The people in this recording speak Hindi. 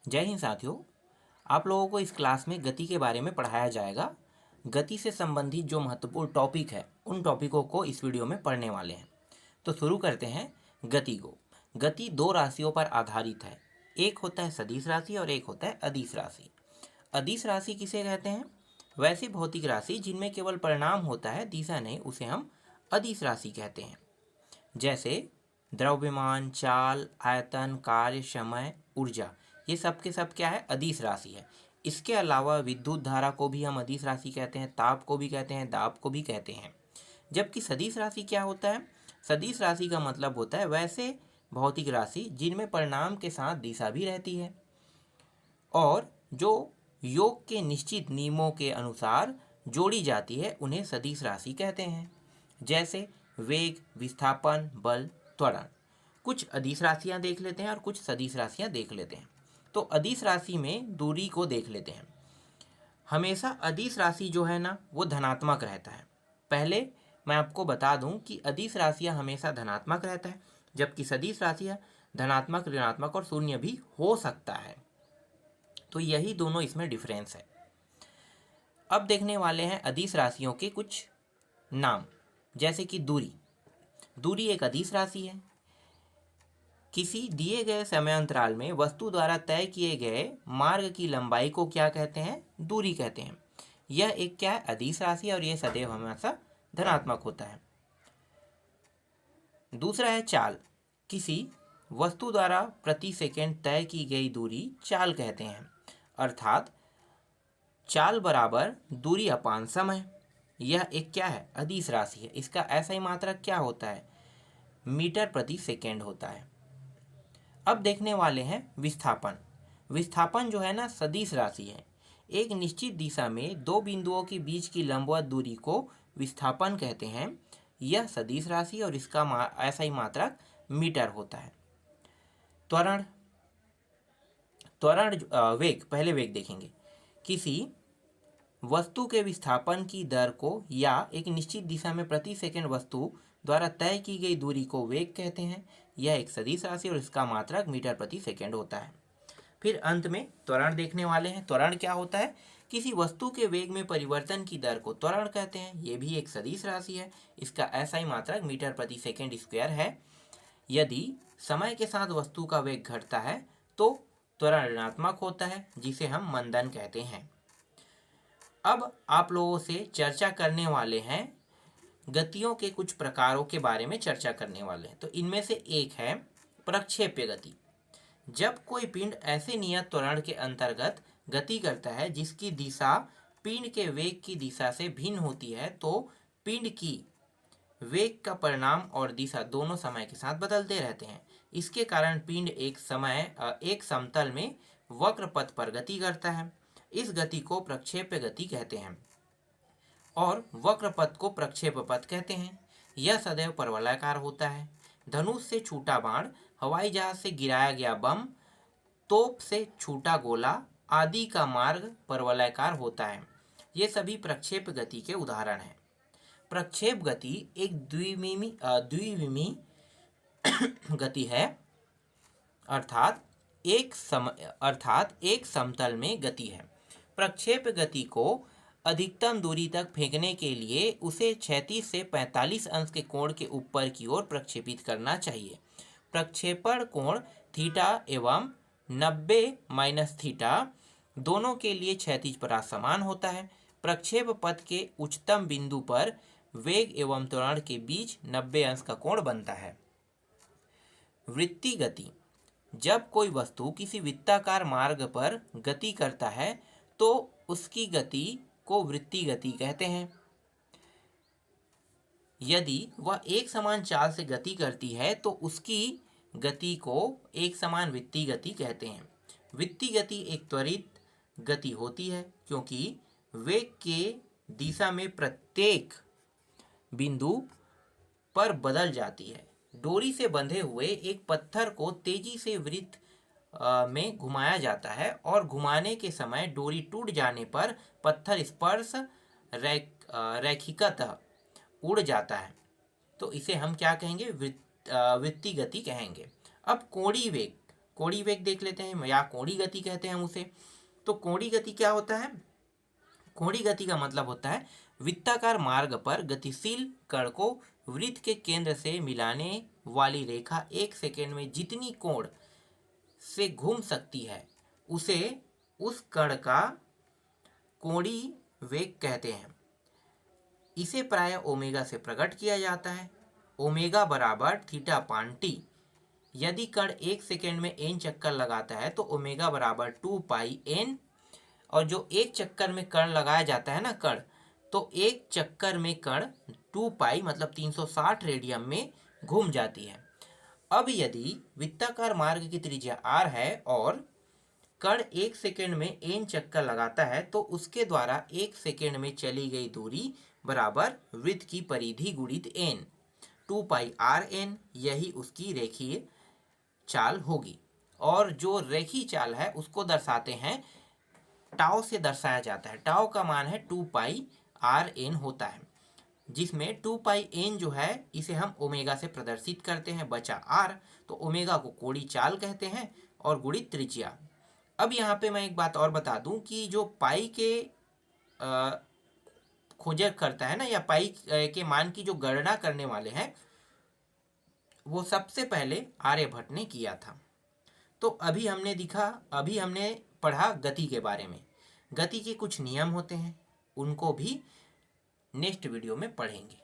जय हिंद साथियों। आप लोगों को इस क्लास में गति के बारे में पढ़ाया जाएगा। गति से संबंधित जो महत्वपूर्ण टॉपिक है उन टॉपिकों को इस वीडियो में पढ़ने वाले हैं। तो शुरू करते हैं गति को। गति दो राशियों पर आधारित है। एक होता है सदिश राशि और एक होता है अदिश राशि। अदिश राशि किसे कहते हैं? वैसी भौतिक राशि जिनमें केवल परिणाम होता है, दिशा नहीं, उसे हम अदिश राशि कहते हैं। जैसे द्रव्यमान, चाल, आयतन, कार्य, समय, ऊर्जा, ये सब के सब क्या है? अदिश राशि है। इसके अलावा विद्युत धारा को भी हम अदिश राशि कहते हैं, ताप को भी कहते हैं, दाब को भी कहते हैं। जबकि सदिश राशि क्या होता है? सदिश राशि का मतलब होता है वैसे भौतिक राशि जिनमें परिणाम के साथ दिशा भी रहती है और जो योग के निश्चित नियमों के अनुसार जोड़ी जाती है, उन्हें सदिश राशि कहते हैं। जैसे वेग, विस्थापन, बल, त्वरण। कुछ अदिश राशियां देख लेते हैं और कुछ सदिश राशियां देख लेते हैं। तो अदिश राशि में दूरी को देख लेते हैं। हमेशा अदिश राशि जो है ना, वो धनात्मक रहता है। पहले मैं आपको बता दूं कि अदिश राशियां हमेशा धनात्मक रहता है, जबकि सदिश राशियां धनात्मक, ऋणात्मक और शून्य भी हो सकता है। तो यही दोनों इसमें डिफरेंस है। अब देखने वाले हैं अदिश राशियों के कुछ नाम। जैसे कि दूरी। दूरी एक अदिश राशि है। किसी दिए गए समय अंतराल में वस्तु द्वारा तय किए गए मार्ग की लंबाई को क्या कहते हैं? दूरी कहते हैं। यह एक क्या है? अदिश राशि है और यह सदैव हमेशा धनात्मक होता है। दूसरा है चाल। किसी वस्तु द्वारा प्रति सेकंड तय की गई दूरी चाल कहते हैं। अर्थात चाल बराबर दूरी अपान समय। यह एक क्या है? अदिश राशि है। इसका ऐसा ही मात्रक क्या होता है? मीटर प्रति सेकंड होता है। अब देखने वाले हैं विस्थापन। विस्थापन जो है ना, सदिश राशि है। एक निश्चित दिशा में दो बिंदुओं के बीच की लंबवत दूरी को विस्थापन कहते हैं। यह सदिश राशि और इसका ऐसा ही मात्रक मीटर होता है। त्वरण। त्वरण वेग, पहले वेग देखेंगे। किसी वस्तु के विस्थापन की दर को या एक निश्चित दिशा में प्रति सेकंड वस्तु द्वारा तय की गई दूरी को वेग कहते हैं। यह एक सदिश राशि और इसका मात्रक मीटर प्रति सेकंड होता है। फिर अंत में त्वरण देखने वाले हैं। त्वरण क्या होता है? किसी वस्तु के वेग में परिवर्तन की दर को त्वरण कहते हैं। यह भी एक सदिश राशि है। इसका ऐसा ही मात्रक मीटर प्रति सेकंड स्क्वायर है। यदि समय के साथ वस्तु का वेग घटता है तो त्वरण ऋणात्मक होता है, जिसे हम मंदन कहते हैं। अब आप लोगों से चर्चा करने वाले हैं गतियों के कुछ प्रकारों के बारे में चर्चा करने वाले हैं। तो इनमें से एक है प्रक्षेप्य गति। जब कोई पिंड ऐसे नियत त्वरण के अंतर्गत गति करता है जिसकी दिशा पिंड के वेग की दिशा से भिन्न होती है, तो पिंड की वेग का परिणाम और दिशा दोनों समय के साथ बदलते रहते हैं। इसके कारण पिंड एक समतल में वक्र पथ पर गति करता है। इस गति को प्रक्षेप्य गति कहते हैं और वक्र पथ को प्रक्षेप पथ कहते हैं। यह सदैव परवलयाकार होता है। धनुष से छूटा बाण, हवाई जहाज से गिराया गया बम, तोप से छूटा गोला आदि का मार्ग परवलयाकार होता है। ये सभी प्रक्षेप गति के उदाहरण हैं। प्रक्षेप गति एक द्विविमी गति है, अर्थात एक समतल में गति है। प्रक्षेप गति को अधिकतम दूरी तक फेंकने के लिए उसे 36 से 45 अंश के कोण के ऊपर की ओर प्रक्षेपित करना चाहिए। प्रक्षेपण कोण थीटा एवं 90 माइनस थीटा दोनों के लिए क्षैतिज परास समान होता है। प्रक्षेप पथ के उच्चतम बिंदु पर वेग एवं त्वरण के बीच 90 अंश का कोण बनता है। वृत्ति गति। जब कोई वस्तु किसी वृत्ताकार मार्ग पर गति करता है तो उसकी गति को वृत्ति गति कहते हैं। यदि वह एक समान चाल से गति करती है तो उसकी गति को एक समान वृत्ति गति कहते हैं। वृत्ति गति एक त्वरित गति होती है क्योंकि वेग के दिशा में प्रत्येक बिंदु पर बदल जाती है। डोरी से बंधे हुए एक पत्थर को तेजी से वृत्त में घुमाया जाता है और घुमाने के समय डोरी टूट जाने पर पत्थर स्पर्श रैखिकतः उड़ जाता है। तो इसे हम क्या कहेंगे? वृत्ति गति कहेंगे। अब कोणीय वेग। कोणीय वेग देख लेते हैं, या कोणीय गति कहते हैं हम उसे। तो कोणीय गति क्या होता है? कोणीय गति का मतलब होता है वृत्ताकार मार्ग पर गतिशील कण को वृत्त के केंद्र से मिलाने वाली रेखा 1 सेकेंड में जितनी कोण से घूम सकती है उसे उस कण का कोणीय वेग कहते हैं। इसे प्राय ओमेगा से प्रकट किया जाता है। ओमेगा बराबर थीटा पान टी। यदि कण 1 सेकेंड में n चक्कर लगाता है तो ओमेगा बराबर 2 पाई n, और जो एक चक्कर में कण लगाया जाता है ना कण, तो एक चक्कर में कण 2 पाई मतलब 360 रेडियन में घूम जाती है। अब यदि वृत्ताकार मार्ग की त्रिज्या r है और कण 1 सेकेंड में n चक्कर लगाता है तो उसके द्वारा 1 सेकेंड में चली गई दूरी बराबर वृत्त की परिधि गुणित n, 2 पाई r n, यही उसकी रेखीय चाल होगी। और जो रेखीय चाल है उसको दर्शाते हैं, टाउ से दर्शाया जाता है। टाउ का मान है 2 पाई आर एन होता है, जिसमें 2 पाई एन जो है इसे हम ओमेगा से प्रदर्शित करते हैं, बचा आर, तो ओमेगा को कोणीय चाल कहते हैं और गुणित त्रिज्या। अब यहाँ पे मैं एक बात और बता दूं कि जो पाई के खोज करता है ना, या पाई के मान की जो गणना करने वाले हैं, वो सबसे पहले आर्यभट्ट ने किया था। तो अभी हमने पढ़ा गति के बारे में। गति के कुछ नियम होते हैं, उनको भी नेक्स्ट वीडियो में पढ़ेंगे।